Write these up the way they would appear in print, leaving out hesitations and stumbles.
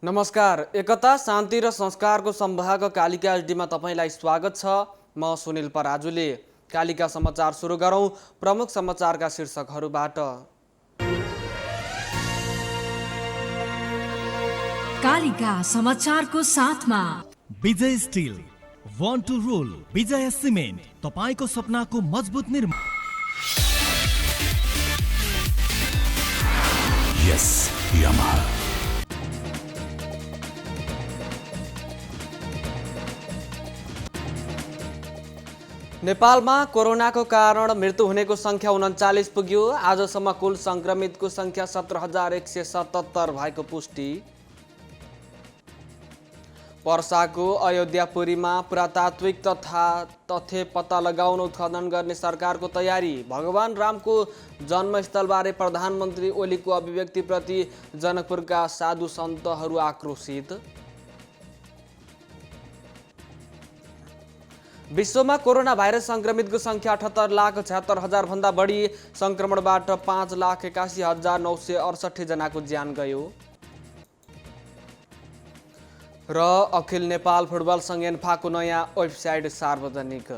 नमस्कार। एकता शान्ति र संस्कारको सम्भाग कालिका एचडीमा तपाईलाई स्वागत छ। म सुनिल पराजुले। कालिका समाचार सुरु गरौं। प्रमुख समाचारका शीर्षकहरूबाट। कालिका समाचारको साथमा Vijay steel, want to rule, Vijay cement, तपाईको सपनाको मजबुत निर्माण। यस यामाहा। नेपालमा कोरोनाको कारण मृत्यु हुनेको संख्या 39 पुग्यो। आजसम्म कुल संक्रमितको संख्या 17,177 भएको पुष्टि। पर्साको अयोध्यापुरीमा पुरातात्विक तथा तथ्य पत्ता लगाउन उत्खनन गर्ने सरकारको तयारी। भगवान रामको जन्मस्थलबारे प्रधानमन्त्री ओलीको अभिव्यक्तिप्रति जनकपुरका साधु सन्तहरू आक्रोशित। विश्वमा कोरोना भाइरस संक्रमितको संख्या 78,76,000 भन्दा बढी। संक्रमणबाट 5,81,968 जनाको ज्यान गयो। र अखिल नेपाल फुटबल संघ एन्फाको नयाँ वेबसाइट सार्वजनिक।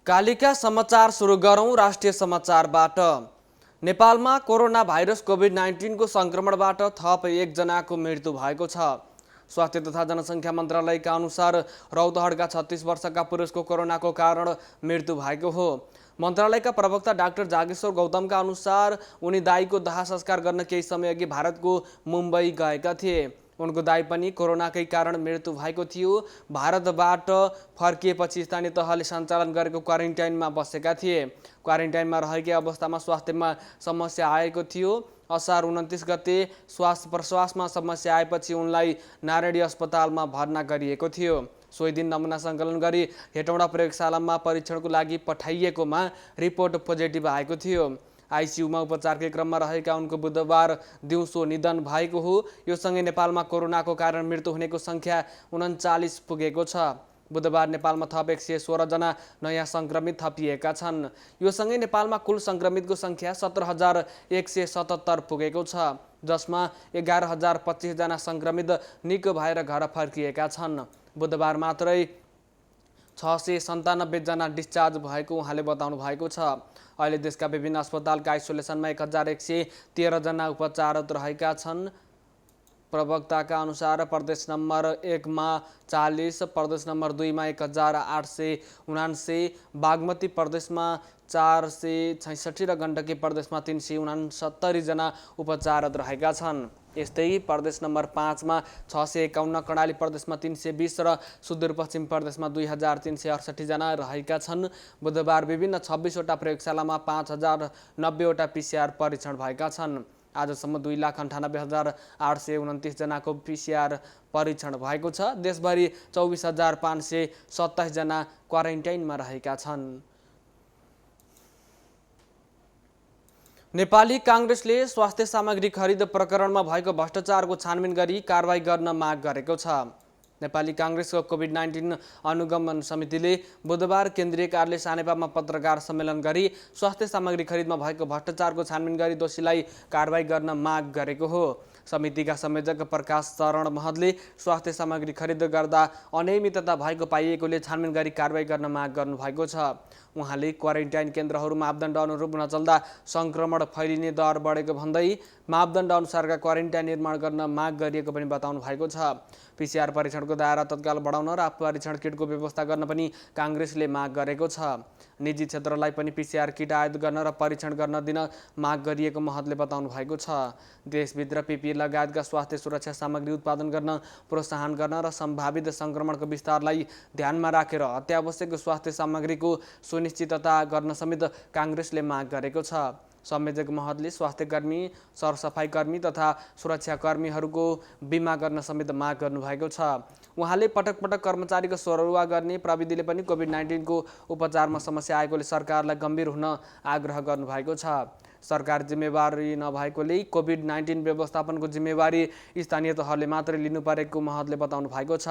कालिका समाचार सुरु गरौं राष्ट्रिय समाचारबाट। नेपालमा कोरोना भाइरस कोभिड-19 को संक्रमणबाट थप 1 जनाको मृत्यु भएको छ। स्वास्थ्य तथा जनसङ्ख्या मन्त्रालयका अनुसार रौतहटका 36 वर्षका पुरुषको कोरोनाको कारण मृत्यु भएको हो। मन्त्रालयका प्रवक्ता डाक्टर जागेश्वर गौतमका अनुसार उनी दाइको दाह संस्कार गर्न केही समयअघि भारतको मुम्बई गएका थिए। उनको दाइ पनि कोरोनाकै कारण मृत्यु भएको थियो। भारतबाट फर्किएपछि स्थानीय तहले सञ्चालन गरेको क्वारेन्टाइनमा बसेका थिए। क्वारेन्टाइनमा रहेकै अवस्थामा स्वास्थ्यमा समस्या आएको थियो। असार 29 गते श्वास प्रश्वासमा समस्या आएपछि उनलाई नारायणी अस्पतालमा भर्ना गरिएको थियो। सोही दिन नमुना सङ्कलन गरी हेटौँडा प्रयोगशालामा परीक्षणको लागि पठाइएकोमा रिपोर्ट पोजिटिभ आएको थियो। आइसियुमा उपचारकै क्रममा रहेका उनको बुधबार दिउँसो निधन भएको हो। यो सँगै नेपालमा कोरोनाको कारण मृत्यु हुनेको सङ्ख्या 39 पुगेको छ। बुधबार नेपालमा थप 116 जना नयाँ सङ्क्रमित थपिएका छन्। यो सँगै नेपालमा कुल सङ्क्रमितको सङ्ख्या 17,177 पुगेको छ, जसमा 11,025 जना सङ्क्रमित निको भएर घर फर्किएका छन्। बुधबार मात्रै 697 जना डिस्चार्ज भएको उहाँले बताउनु भएको छ। अहिले देशका विभिन्न अस्पतालका आइसोलेसनमा 1,113 जना उपचाररत रहेका छन्। प्रवक्ताका अनुसार प्रदेश नम्बर 1 मा 40, प्रदेश नम्बर 2 मा 1,879, बागमती प्रदेशमा 466 र गण्डकी प्रदेशमा 369 जना उपचाररत रहेका छन्। यस्तै प्रदेश नम्बर 5 मा 651, कर्णाली प्रदेशमा 320 र सुदूरपश्चिम प्रदेशमा 2,368 जना रहेका छन्। बुधबार विभिन्न 26 वटा प्रयोगशालामा 5,090 वटा PCR परीक्षण भएका छन्। आजसम्म 2,98,829 जनाको PCR परीक्षण भएको छ। देशभरि 24,527 जना क्वारेन्टाइनमा रहेका छन्। नेपाली काङ्ग्रेसले स्वास्थ्य सामग्री खरिद प्रकरणमा भएको भ्रष्टाचारको छानबिन गरी कारबाही गर्न माग गरेको छ। नेपाली काङ्ग्रेसको कोभिड-19 अनुगमन समितिले बुधबार केन्द्रीय कार्यालय सानेपामा पत्रकार सम्मेलन गरी स्वास्थ्य सामग्री खरिदमा भएको भ्रष्टाचारको छानबिन गरी दोषीलाई कारबाही गर्न माग गरेको हो। समितिका संयोजक प्रकाश चरण महतले स्वास्थ्य सामग्री खरिद गर्दा अनियमितता भएको पाइएकोले छानबिन गरी कारबाही गर्न माग गर्नुभएको छ। उहाँले क्वारेन्टाइन केन्द्रहरू मापदण्ड अनुरूप नचल्दा सङ्क्रमण फैलिने दर बढेको भन्दै मापदण्ड अनुसारका क्वारेन्टाइन निर्माण गर्न माग गरिएको पनि बताउनु भएको छ। PCR परीक्षणको दायरा तत्काल बढाउन र परीक्षण किटको व्यवस्था गर्न पनि काङ्ग्रेसले माग गरेको छ। निजी क्षेत्रलाई पनि PCR किट आयात गर्न र परीक्षण गर्न दिन माग गरिएको महतले बताउनु भएको छ। देशभित्र PPE लगायतका स्वास्थ्य सुरक्षा सामग्री उत्पादन गर्न प्रोत्साहन गर्न र सम्भावित सङ्क्रमणको विस्तारलाई ध्यानमा राखेर अत्यावश्यक स्वास्थ्य सामग्रीको सुनिश्चितता गर्न समेत काङ्ग्रेसले माग गरेको छ। संयोजक महतले स्वास्थ्यकर्मी, सरसफाइकर्मी तथा सुरक्षाकर्मीहरूको बिमा गर्न समेत माग गर्नुभएको छ। उहाँले पटक पटक कर्मचारीको सरुवा गर्ने प्रविधिले पनि कोभिड-19 को उपचारमा समस्या आएकोले सरकारलाई गम्भीर हुन आग्रह गर्नुभएको छ। सरकार जिम्मेवारी नभएकोले कोभिड-19 व्यवस्थापनको जिम्मेवारी स्थानीय तहले मात्रै लिनु परेको महतले बताउनु भएको छ।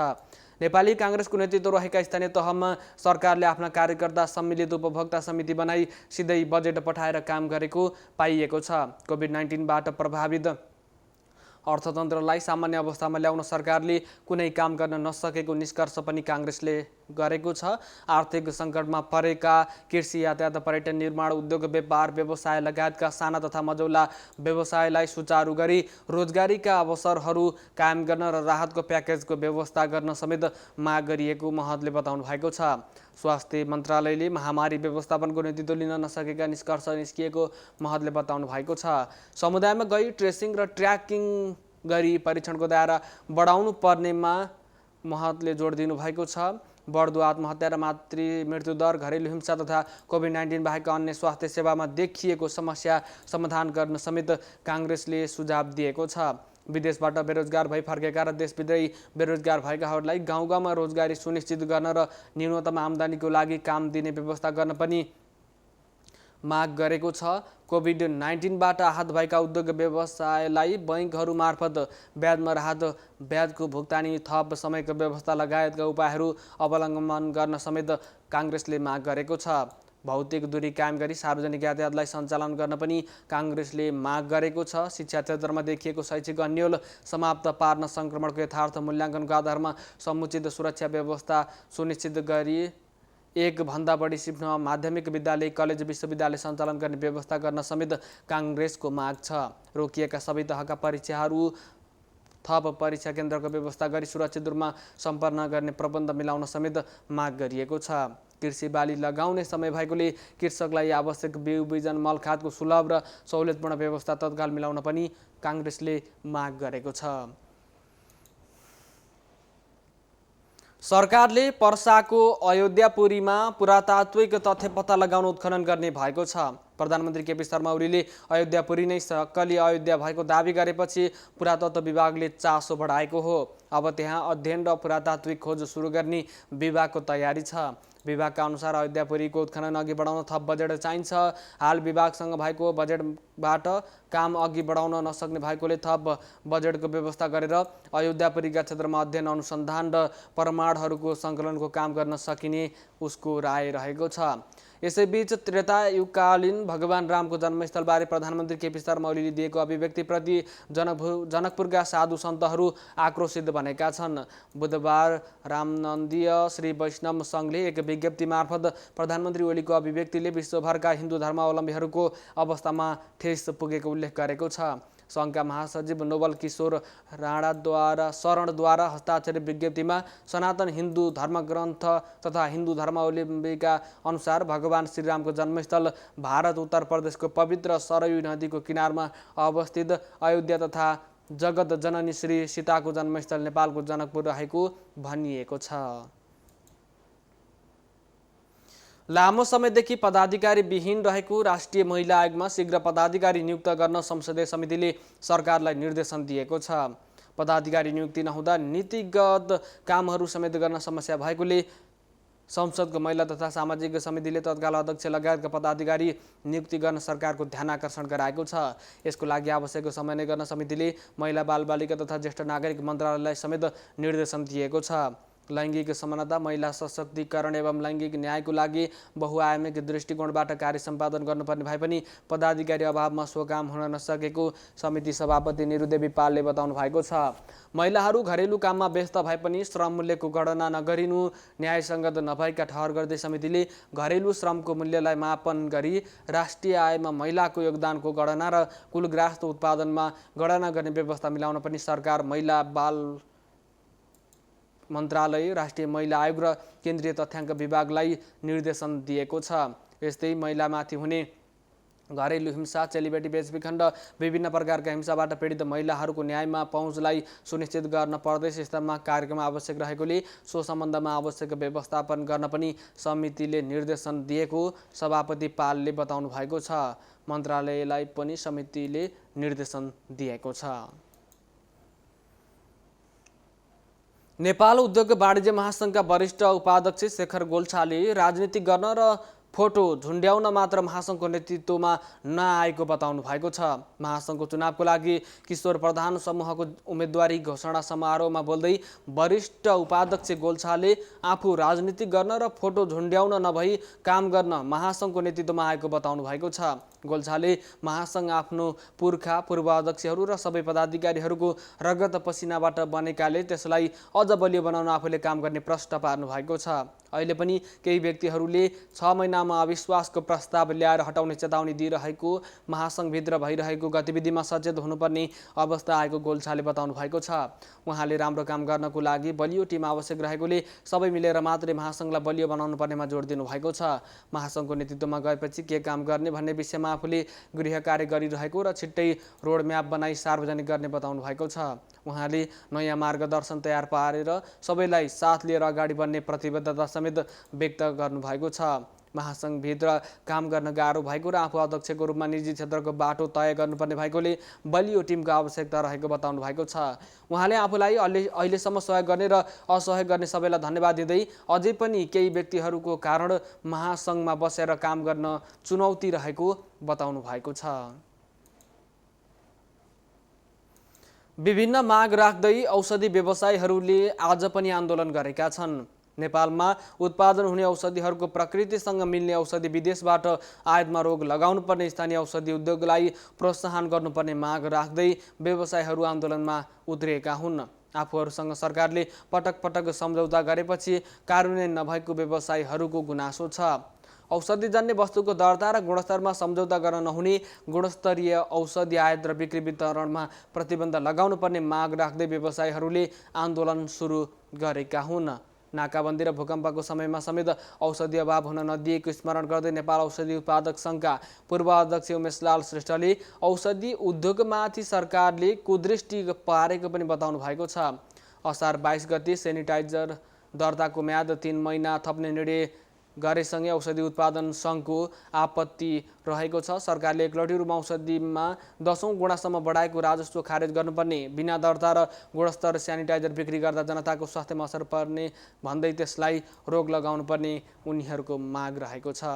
नेपाली काङ्ग्रेसको नेतृत्व रहेका स्थानीय तहमा सरकारले आफ्ना कार्यकर्ता सम्मिलित उपभोक्ता समिति बनाई सिधै बजेट पठाएर काम गरेको पाइएको छ। कोभिड-19बाट प्रभावित अर्थतन्त्रलाई सामान्य अवस्थामा ल्याउन सरकारले कुनै काम गर्न नसकेको निष्कर्ष पनि काङ्ग्रेसले गरेको छ। आर्थिक सङ्कटमा परेका कृषि, यातायात, पर्यटन, निर्माण, उद्योग, व्यापार व्यवसाय लगायतका साना तथा मझौला व्यवसायलाई सुचारू गरी रोजगारीका अवसरहरू कायम गर्न र राहतको प्याकेजको व्यवस्था गर्न समेत माग गरिएको महतले बताउनु भएको छ। स्वास्थ्य मन्त्रालयले महामारी व्यवस्थापनको नेतृत्व लिन नसकेका निष्कर्ष निस्किएको महतले बताउनु भएको छ। समुदायमा गई ट्रेसिङ र ट्र्याकिङ गरी परीक्षणको दायरा बढाउनु पर्नेमा महतले जोड दिनु भएको छ। बढ्दो आत्महत्या र मातृ मृत्युदर, घरेलु हिंसा तथा कोभिड-19 बाहेक अन्य स्वास्थ्य सेवामा देखिएको समस्या समाधान गर्न समेत काङ्ग्रेसले सुझाव दिएको छ। विदेशबाट बेरोजगार भई फर्केका र देशभित्रै बेरोजगार भएकाहरूलाई गाउँ-गाउँमा रोजगारी सुनिश्चित गर्न र न्यूनतम आम्दानीको लागि काम दिने व्यवस्था गर्न पनि माग गरेको छ। कोभिड-19बाट आहत भएका उद्योग व्यवसायलाई बैङ्कहरू मार्फत ब्याजमा राहत, ब्याजको भुक्तानी, थप समयको व्यवस्था लगायतका उपायहरू अवलम्बन गर्न समेत काङ्ग्रेसले माग गरेको छ। भौतिक दूरी कायम गरी सार्वजनिक यातायातलाई सञ्चालन गर्न पनि काङ्ग्रेसले माग गरेको छ। शिक्षा क्षेत्रमा देखिएको शैक्षिक अन्यल समाप्त पार्न सङ्क्रमणको यथार्थ मूल्याङ्कनको आधारमा समुचित सुरक्षा व्यवस्था सुनिश्चित गरी एक भन्दा बढी शिफ्ट माध्यमिक विद्यालय, कलेज, विश्वविद्यालय सञ्चालन गर्ने व्यवस्था गर्न समेत काङ्ग्रेसको माग छ। रोकिएका सबै तहका परीक्षाहरू थप परीक्षा केन्द्रको व्यवस्था गरी सुरक्षित रूपमा सम्पन्न गर्ने प्रबन्ध मिलाउन समेत माग गरिएको छ। कृषि बाली लगाउने समय भएकोले कृषकलाई आवश्यक बिउ बिजन, मल, खादको सुलभ र सहुलियतपूर्ण व्यवस्था तत्काल मिलाउन पनि काङ्ग्रेसले माग गरेको छ। सरकारले पर्साको अयोध्यापुरीमा पुरातात्विक तथ्य पत्ता लगाउन उत्खनन गर्ने भएको छ। प्रधानमन्त्री केपी शर्मा ओलीले अयोध्यापुरी नै सक्कली अयोध्या भएको दावी गरेपछि पुरातत्व विभागले चासो बढाएको हो। अब त्यहाँ अध्ययन र पुरातात्विक खोज सुरु गर्ने विभागको तयारी छ। विभागका अनुसार अयोध्यापुरीको उत्खनन अघि बढाउन थप बजेट चाहिन्छ। हाल विभागसँग भएको बजेटबाट काम अघि बढाउन नसक्ने भएकोले थप बजेटको व्यवस्था गरेर अयोध्यापुरीका क्षेत्रमा अध्ययन, अनुसन्धान र प्रमाणहरूको सङ्कलनको काम गर्न सकिने उसको राय रहेको छ। यसैबीच त्रेतायुगकालीन भगवान रामको जन्मस्थलबारे प्रधानमन्त्री केपी शर्मा ओलीले दिएको अभिव्यक्तिप्रति जनकपुरका साधु सन्तहरू आक्रोशित बनेका छन्। बुधबार रामनन्दीय श्री वैष्णव सङ्घले एक विज्ञप्ति मार्फत प्रधानमन्त्री ओलीको अभिव्यक्तिले विश्वभरका हिन्दू धर्मावलम्बीहरूको अवस्थामा ठेस पुगेको उल्लेख गरेको छ। सङ्घका महासचिव नोबल किशोर शरणद्वारा हस्ताक्षरित विज्ञप्तिमा सनातन हिन्दू धर्मग्रन्थ तथा हिन्दू धर्मावलम्बीका अनुसार भगवान श्रीरामको जन्मस्थल भारत उत्तर प्रदेशको पवित्र सरयू नदीको किनारमा अवस्थित अयोध्या तथा जगत जननी श्री सीताको जन्मस्थल नेपालको जनकपुर रहेको भनिएको छ। लामो समयदेखि पदाधिकारी विहीन रहेको राष्ट्रिय महिला आयोगमा शीघ्र पदाधिकारी नियुक्त गर्न संसदीय समितिले सरकारलाई निर्देशन दिएको छ। पदाधिकारी नियुक्ति नहुँदा नीतिगत कामहरू समेत गर्न समस्या भएकोले संसदको महिला तथा सामाजिक समितिले तत्काल अध्यक्ष लगायतका पदाधिकारी नियुक्ति गर्न सरकारको ध्यान आकर्षण गराएको छ। यसको लागि आवश्यक समन्वय गर्न समितिले महिला, बालबालिका तथा ज्येष्ठ नागरिक मन्त्रालयलाई समेत निर्देशन दिएको छ। लैङ्गिक समानता, महिला सशक्तिकरण एवं लैङ्गिक न्यायको लागि बहुआयामिक दृष्टिकोणबाट कार्य सम्पादन गर्नुपर्ने भए पनि पदाधिकारी अभावमा सो काम हुन नसकेको समिति सभापति निरुदेवी पालले बताउनु भएको छ। महिलाहरू घरेलु काममा व्यस्त भए पनि श्रम मूल्यको गणना नगरिनु न्यायसङ्गत नभएका ठहर गर्दै समितिले घरेलु श्रमको मूल्यलाई मापन गरी राष्ट्रिय आयमा महिलाको योगदानको गणना र कुल ग्राहस्थ उत्पादनमा गणना गर्ने व्यवस्था मिलाउन पनि सरकार, महिला बाल मन्त्रालय, राष्ट्रिय महिला आयोग र केन्द्रीय तथ्याङ्क विभागलाई निर्देशन दिएको छ। यस्तै महिलामाथि हुने घरेलु हिंसा, चेलीबेटी बेचबिखन र विभिन्न प्रकारका हिंसाबाट पीडित महिलाहरूको न्यायमा पहुँचलाई सुनिश्चित गर्न प्रदेश स्तरमा कार्यक्रम आवश्यक रहेकोले सो सम्बन्धमा आवश्यक व्यवस्थापन गर्न पनि समितिले निर्देशन दिएको सभापति पालले बताउनु भएको छ। मन्त्रालयलाई पनि समितिले निर्देशन दिएको छ। नेपाल उद्योग वाणिज्य महासङ्घका वरिष्ठ उपाध्यक्ष शेखर गोल्छाले राजनीति गर्न र फोटो झुन्ड्याउन मात्र महासङ्घको नेतृत्वमा नआएको बताउनु भएको छ। महासङ्घको चुनावको लागि किशोर प्रधान समूहको उम्मेदवारी घोषणा समारोहमा बोल्दै वरिष्ठ उपाध्यक्ष गोल्छाले आफू राजनीति गर्न र फोटो झुन्ड्याउन नभई काम गर्न महासङ्घको नेतृत्वमा आएको बताउनु भएको छ। गोल्छाले महासङ्घ आफ्नो पुर्खा पूर्व अध्यक्षहरू र सबै पदाधिकारीहरूको रगत पसिनाबाट बनेकाले त्यसलाई अझ बलियो बनाउन आफूले काम गर्ने प्रश्न पार्नु भएको छ। अहिले पनि केही व्यक्तिहरूले 6 महिनामा अविश्वासको प्रस्ताव ल्याएर हटाउने चेतावनी दिइरहेको महासङ्घभित्र भइरहेको गतिविधिमा सचेत हुनुपर्ने अवस्था आएको गोल्छाले बताउनु भएको छ। उहाँले राम्रो काम गर्नको लागि बलियो टिम आवश्यक रहेकोले सबै मिलेर मात्रै महासङ्घलाई बलियो बनाउनु पर्नेमा जोड दिनु भएको छ। महासङ्घको नेतृत्वमा गएपछि के काम गर्ने भन्ने विषयमा आफूले गृह कार्य गरिरहेको र छिट्टै रोडम्याप बनाई सार्वजनिक गर्ने बताउनु भएको छ। उहाँले नयाँ मार्गदर्शन तयार पारेर सबैलाई साथ लिएर अगाडि बढ्ने प्रतिबद्धता समेत व्यक्त गर्नुभएको छ। महासङ्घभित्र काम गर्न गाह्रो भएको र आफू अध्यक्षको रूपमा निजी क्षेत्रको बाटो तय गर्नुपर्ने भएकोले बलियो टिमको आवश्यकता रहेको बताउनु भएको छ। उहाँले आफूलाई अहिलेसम्म सहयोग गर्ने र असहयोग गर्ने सबैलाई धन्यवाद दिँदै अझै पनि केही व्यक्तिहरूको कारण महासङ्घमा बसेर काम गर्न चुनौती रहेको बताउनु भएको छ। विभिन्न माग राख्दै औषधि व्यवसायीहरूले आज पनि आन्दोलन गरेका छन्। नेपालमा उत्पादन हुने औषधिहरूको प्रकृतिसँग मिल्ने औषधि विदेशबाट आयातमा रोक लगाउनुपर्ने स्थानीय औषधि उद्योगलाई प्रोत्साहन गर्नुपर्ने माग राख्दै व्यवसायीहरू आन्दोलनमा उत्रिएका हुन्। आफूहरूसँग सरकारले पटक पटक सम्झौता गरेपछि कार्यान्वयन नभएको व्यवसायीहरूको गुनासो छ। औषधिजन्य वस्तुको दर्ता र गुणस्तरमा सम्झौता गर्न नहुने, गुणस्तरीय औषधि आयात र बिक्री वितरणमा प्रतिबन्ध लगाउनुपर्ने माग राख्दै व्यवसायीहरूले आन्दोलन सुरु गरेका हुन्। नाकाबन्दी र भूकम्पको समयमा समेत औषधि अभाव हुन नदिएको स्मरण गर्दै नेपाल औषधि उत्पादक सङ्घका पूर्व अध्यक्ष उमेशलाल श्रेष्ठले औषधि उद्योगमाथि सरकारले कुदृष्टि पारेको पनि बताउनु भएको छ। असार 22 गते सेनिटाइजर दर्ताको म्याद 3 महिना थप्ने निर्णय गरेसँगै औषधि उत्पादन सङ्घको आपत्ति रहेको छ। सरकारले एकलौटी रूपमा औषधिमा 10औं गुणासम्म बढाएको राजस्व खारेज गर्नुपर्ने, बिना दर्ता र गुणस्तर सेनिटाइजर बिक्री गर्दा जनताको स्वास्थ्यमा असर पर्ने भन्दै त्यसलाई रोक लगाउनुपर्ने उनीहरूको माग रहेको छ।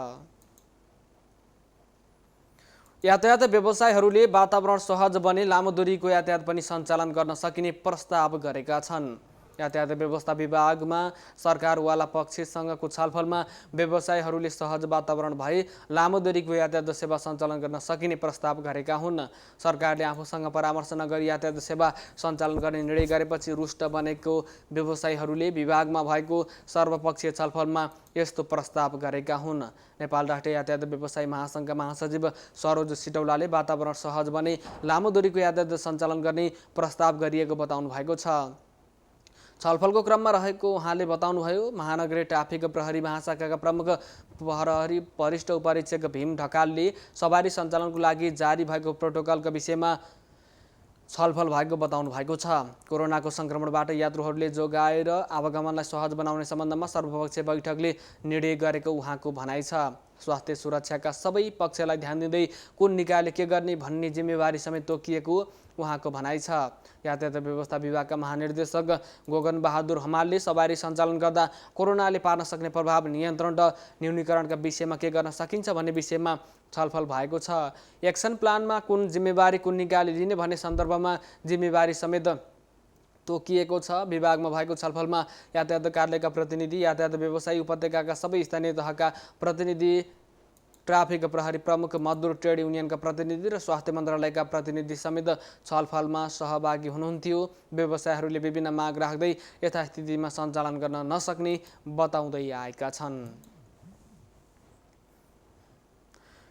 यातायात व्यवसायीहरूले वातावरण सहज बने लामो दूरीको यातायात पनि सञ्चालन गर्न सकिने प्रस्ताव गरेका छन्। यातायात व्यवस्था विभागमा सरकारवाला पक्षसँगको छलफलमा व्यवसायीहरूले सहज वातावरण भए लामो दूरीको यातायात सेवा सञ्चालन गर्न सकिने प्रस्ताव गरेका हुन्। सरकारले आफूसँग परामर्श नगरी यातायात सेवा सञ्चालन गर्ने निर्णय गरेपछि रुष्ट बनेको व्यवसायीहरूले विभागमा भएको सर्वपक्षीय छलफलमा यस्तो प्रस्ताव गरेका हुन्। नेपाल राष्ट्रिय यातायात व्यवसायी महासङ्घका महासचिव सरोज सिटौलाले वातावरण सहज बने लामो दूरीको यातायात सञ्चालन गर्ने प्रस्ताव गरिएको बताउनु भएको छ। छलफलको क्रममा रहेको उहाँले बताउनुभयो। महानगरीय ट्राफिक प्रहरी महाशाखाका प्रमुख प्रहरी वरिष्ठ उपरीक्षक भीम ढकालले सवारी सञ्चालनको लागि जारी भएको प्रोटोकलका विषयमा छलफल भएको बताउनु भएको छ। कोरोनाको सङ्क्रमणबाट यात्रुहरूले जोगाएर आवागमनलाई सहज बनाउने सम्बन्धमा सर्वपक्षीय बैठकले निर्णय गरेको उहाँको भनाइ छ। स्वास्थ्य सुरक्षाका सबै पक्षलाई ध्यान दिँदै कुन निकायले के गर्ने भन्ने जिम्मेवारी समेत तोकिएको उहाँको भनाइ छ। यातायात व्यवस्था विभागका महानिर्देशक गोगन बहादुर हमालले सवारी सञ्चालन गर्दा कोरोनाले पार्न सक्ने प्रभाव नियन्त्रण र न्यूनीकरणका विषयमा के गर्न सकिन्छ भन्ने विषयमा छलफल भएको छ। एक्सन प्लानमा कुन जिम्मेवारी कुन निकायले लिने भन्ने सन्दर्भमा जिम्मेवारी समेत तोकिएको छ। विभागमा भएको छलफलमा यातायात कार्यालयका प्रतिनिधि, यातायात व्यवसायी, उपत्यकाका सबै स्थानीय तहका प्रतिनिधि, ट्राफिक प्रहरी प्रमुख, मजदुर ट्रेड युनियनका प्रतिनिधि र स्वास्थ्य मन्त्रालयका प्रतिनिधि समेत छलफलमा सहभागी हुनुहुन्थ्यो। व्यवसायीहरूले विभिन्न माग राख्दै यथास्थितिमा सञ्चालन गर्न नसक्ने बताउँदै आएका छन्।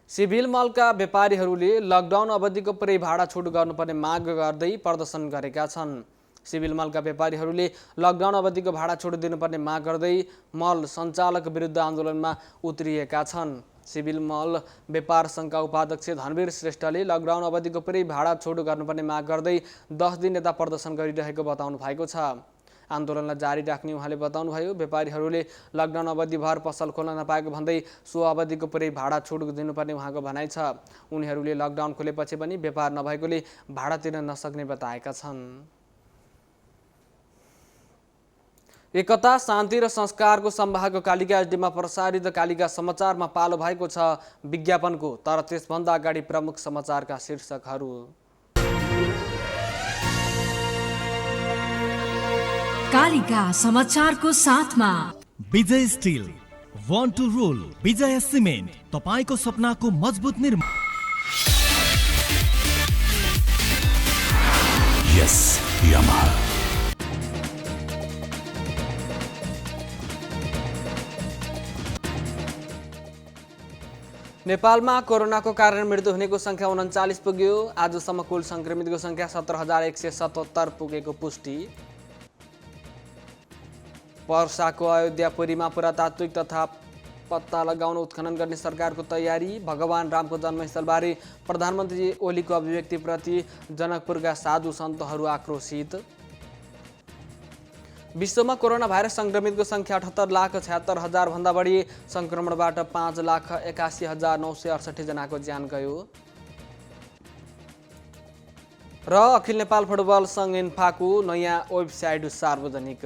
सिभिल मलका व्यापारीहरूले लकडाउन अवधिको पुरै भाडा छुट गर्नुपर्ने माग गर्दै प्रदर्शन गरेका छन्। सिभिल मलका व्यापारीहरूले लकडाउन अवधिको भाडा छुट दिनुपर्ने माग गर्दै मल सञ्चालक विरुद्ध आन्दोलनमा उत्रिएका छन्। सिभिल मल व्यापार सङ्घका उपाध्यक्ष धनवीर श्रेष्ठले लकडाउन अवधिको पुरै भाडा छुट गर्नुपर्ने माग गर्दै 10 दिन यता प्रदर्शन गरिरहेको बताउनु भएको छ। आन्दोलनलाई जारी राख्ने उहाँले बताउनुभयो। व्यापारीहरूले लकडाउन अवधिभर पसल खोल्न नपाएको भन्दै सो अवधिको पुरै भाडा छुट दिनुपर्ने उहाँको भनाइ छ। उनीहरूले लकडाउन खोलेपछि पनि व्यापार नभएकोले भाडा तिर्न नसक्ने बताएका छन्। एकता, शान्ति र संस्कारको सम्भागको कालिका एचडीमा प्रसारित कालिका समाचारमा पालो भएको छ विज्ञापनको। तर त्यसभन्दा अगाडि प्रमुख समाचारका शीर्षकहरू। कालिका समाचारको साथमा Vijay still, one two role, विजय सिमेन्ट, तपाईको सपनाको मजबुत निर्माण। यस यामाहा। नेपालमा कोरोनाको कारण मृत्यु हुनेको संख्या 39 पुग्यो। आजसम्म कुल संक्रमितको संख्या 17,177 पुगेको पुष्टि। वर्षाको अयोध्यापुरीमा पुरातात्विक तथा पत्ता लगाउन उत्खनन गर्ने सरकारको तयारी। भगवान रामको जन्मस्थलबारे प्रधानमन्त्री ओलीको अभिव्यक्तिप्रति जनकपुरका साधु सन्तहरू आक्रोशित। विश्वमा कोरोना भाइरस संक्रमितको संख्या 78,76,000 भन्दा बढी। संक्रमणबाट 5,81,968 जनाको ज्यान गयो। र अखिल नेपाल फुटबल संघ इन्फाको नयाँ वेबसाइट सार्वजनिक।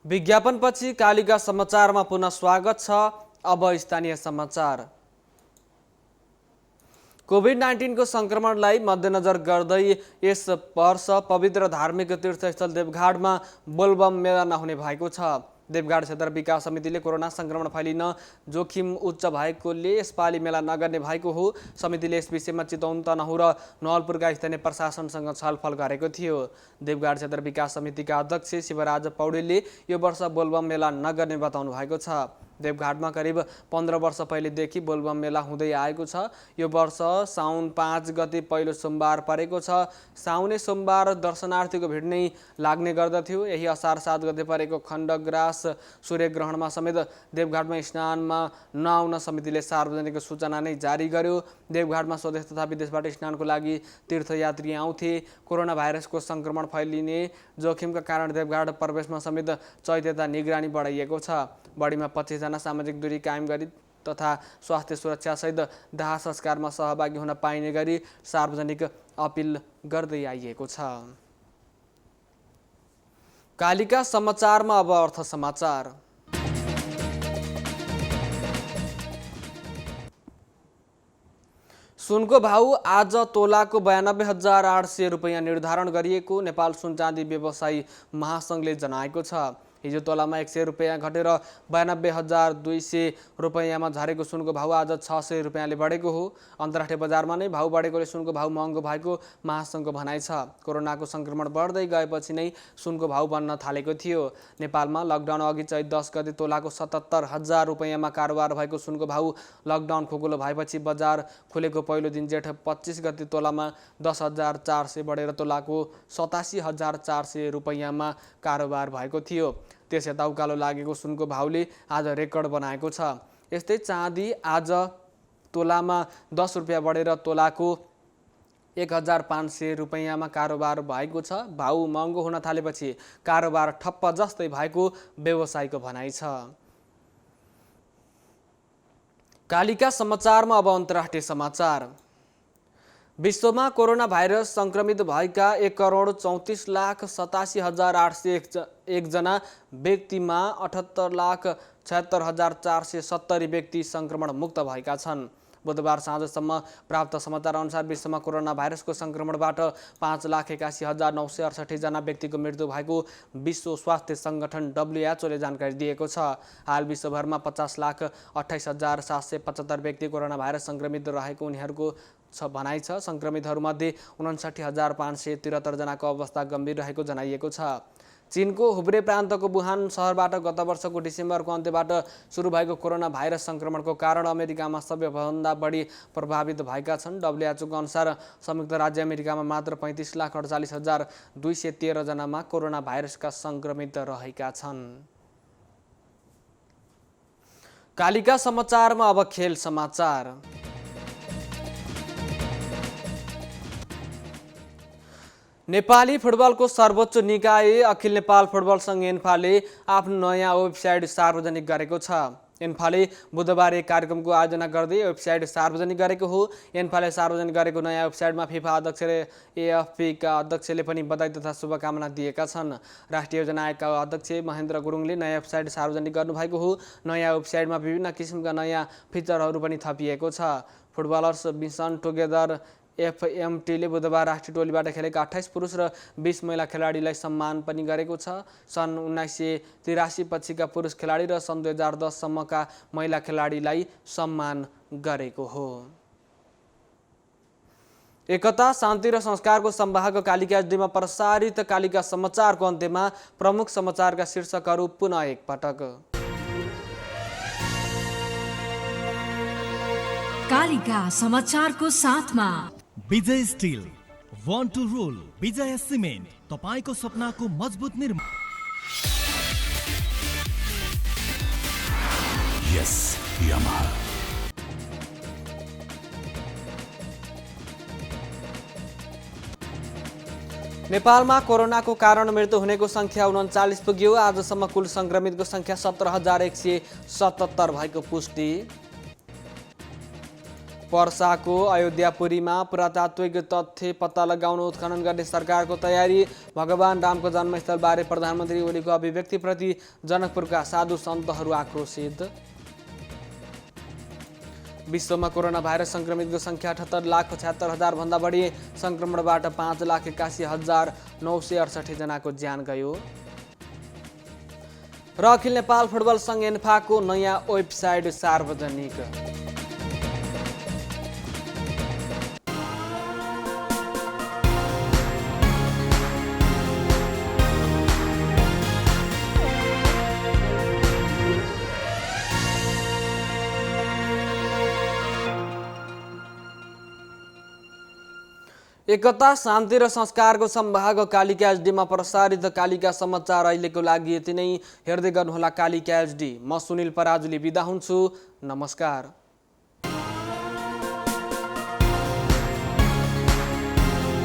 विज्ञापनपछि कालिका समाचारमा पुनः स्वागत छ। अब स्थानीय समाचार। कोभिड-19 को संक्रमणलाई मध्यनजर गर्दै यस वर्ष पवित्र धार्मिक तीर्थस्थल देवघाटमा बोलबम मेला नहुने भएको छ। देवघाट क्षेत्र विकास समितिले कोरोना संक्रमण फैलिन जोखिम उच्च भएकोले यसपालि मेला नगर्ने भएको हो। समितिले यस विषयमा चितवन तनहुँ र नवलपुरका स्थानीय प्रशासनसँग छलफल गरेको थियो। देवघाट क्षेत्र विकास समितिका अध्यक्ष शिवराज पौडेलले यो वर्ष बोलबम मेला नगर्ने बताउनु भएको छ। देवघाटमा करिब 15 वर्ष पहिलेदेखि बोलबम मेला हुँदै आएको छ। यो वर्ष साउन 5 गते पहिलो सोमबार परेको छ। साउने सोमबार दर्शनार्थीको भिड नै लाग्ने गर्दथ्यो। यही असार 7 गते परेको खण्डग्रास सूर्यग्रहणमा समेत देवघाटमा स्नानमा नआउन समितिले सार्वजनिक सूचना नै जारी गर्यो। देवघाटमा स्वदेश तथा विदेशबाट स्नानको लागि तीर्थयात्री आउँथे। कोरोना भाइरसको संक्रमण फैलिने जोखिमका कारण देवघाट प्रवेशमा समेत चैत्यता निगरानी बढाइएको छ। बढीमा 25 जना सामाजिक दूरी कायम गरी तथा स्वास्थ्य सुरक्षासहित दाह संस्कारमा सहभागी हुन पाइने गरी सार्वजनिक अपिल गर्दै आइएको छ। कालिका समाचारमा अब अर्थ समाचार। सुनको भाउ आज तोलाको 92,800 रुपैयाँ निर्धारण गरिएको नेपाल सुन चाँदी व्यवसायी महासङ्घले जनाएको छ। हिजो तोलामा 100 रुपैयाँ घटेर 92,200 रुपैयाँमा झरेको सुनको भाउ आज 600 रुपैयाँले बढेको हो। अन्तर्राष्ट्रिय बजारमा नै भाउ बढेकोले सुनको भाउ महँगो भएको महासङ्घको भनाइ छ। कोरोनाको संक्रमण बढ्दै गएपछि नै सुनको भाउ बढ्न थालेको थियो। नेपालमा लकडाउन अघि चैत 10 गते तोलाको 77,000 रुपैयाँमा कारोबार भएको सुनको भाउ लकडाउन खुकुलो भएपछि बजार खुलेको पहिलो दिन जेठ 25 गते तोलामा 10,400 बढेर तोलाको 87,400 रुपैयाँमा कारोबार भएको थियो। त्यस यता उकालो लागेको सुनको भाउले आज रेकर्ड बनाएको छ। यस्तै चाँदी आज तोलामा 10 रुपैयाँ बढेर तोलाको 1,500 रुपैयाँमा कारोबार भएको छ। भाउ महँगो हुन थालेपछि कारोबार ठप्प जस्तै भएको व्यवसायीको भनाइ छ। कालिका समाचारमा अब अन्तर्राष्ट्रिय समाचार। विश्वमा कोरोना भाइरस संक्रमित भएका 1,34,87,801 जना व्यक्तिमा 78,76,470 व्यक्ति संक्रमण मुक्त भएका छन्। बुधबार साँझसम्म प्राप्त समाचार अनुसार विश्वमा कोरोना भाइरसको संक्रमणबाट 5,81,968 जना व्यक्तिको मृत्यु भएको विश्व स्वास्थ्य संगठन WHO जानकारी दिएको छ। हाल विश्वभरमा 50,28,775 व्यक्ति कोरोना भाइरस संक्रमित रहेको उनीहरूको भनाइ छ। संक्रमितहरूमध्ये 59,573 जनाको अवस्था गम्भीर रहेको जनाइएको छ। चीनको हुब्रे प्रान्तको वुहान सहरबाट गत वर्षको डिसेम्बरको अन्त्यबाट सुरु भएको कोरोना भाइरस संक्रमणको कारण अमेरिकामा सबैभन्दा बढी प्रभावित भएका छन्। WHO को अनुसार संयुक्त राज्य अमेरिकामा मात्र 35,48,213 जनामा कोरोना भाइरसका संक्रमित रहेका छन्। कालिका समाचारमा अब खेल समाचार। नेपाली फुटबलको सर्वोच्च निकाय अखिल नेपाल फुटबल संघ एन्फाले आफ्नो नयाँ वेबसाइट सार्वजनिक गरेको छ। एन्फाले बुधबार एक कार्यक्रमको आयोजना गर्दै वेबसाइट सार्वजनिक गरेको हो। एन्फाले सार्वजनिक गरेको नयाँ वेबसाइटमा फिफा अध्यक्ष र एएफपीका अध्यक्षले पनि बधाई तथा शुभकामना दिएका छन्। राष्ट्रिय योजना आयोगका अध्यक्ष महेन्द्र गुरुङले नयाँ वेबसाइट सार्वजनिक गर्नुभएको हो। नयाँ वेबसाइटमा विभिन्न किसिमका नयाँ फिचरहरू पनि थपिएको छ। फुटबलर्स मिसन टुगेदर एफएमटीले बुधबार राष्ट्रिय टोलीबाट खेलेका 28 पुरुष र 20 महिला खेलाडीलाई सम्मान पनि गरेको छ। सन् 1983 पछिका पुरुष खेलाडी र सन् 2010 सम्मका महिला खेलाडीलाई सम्मान गरेको हो। एकता, शान्ति र संस्कारको संवाहक कालिका एचडीमा प्रसारित कालिका समाचारको अन्त्यमा प्रमुख समाचारका शीर्षकहरू पुनः एकपटक। कालिका समाचारको साथमा Vijay still, one two role, विजय सिमेन्ट, तपाईको सपनाको मजबुत निर्माण। यस यामाहा। नेपालमा कोरोनाको कारण मृत्यु हुनेको संख्या 39 पुग्यो। आजसम्म कुल संक्रमितको संख्या 17,177 भएको पुष्टि। पर्साको अयोध्यापुरीमा पुरातात्विक तथ्य पत्ता लगाउन उत्खनन गर्ने सरकारको तयारी। भगवान रामको जन्मस्थलबारे प्रधानमन्त्री ओलीको अभिव्यक्तिप्रति जनकपुरका साधु सन्तहरू आक्रोशित। विश्वमा कोरोना भाइरस संक्रमितको संख्या 78,76,000 भन्दा बढी। संक्रमणबाट 5,81,968 जनाको ज्यान गयो। र अखिल नेपाल फुटबल संघ एन्फाको नयाँ वेबसाइट सार्वजनिक। एकता, शान्ति र संस्कारको संवाहक कालिका एचडीमा प्रसारित कालिका समाचार अहिलेको लागि यति नै। हेर्दै गर्नुहोला कालिका एचडी। म सुनिल पराजुली बिदा हुन्छु। नमस्कार।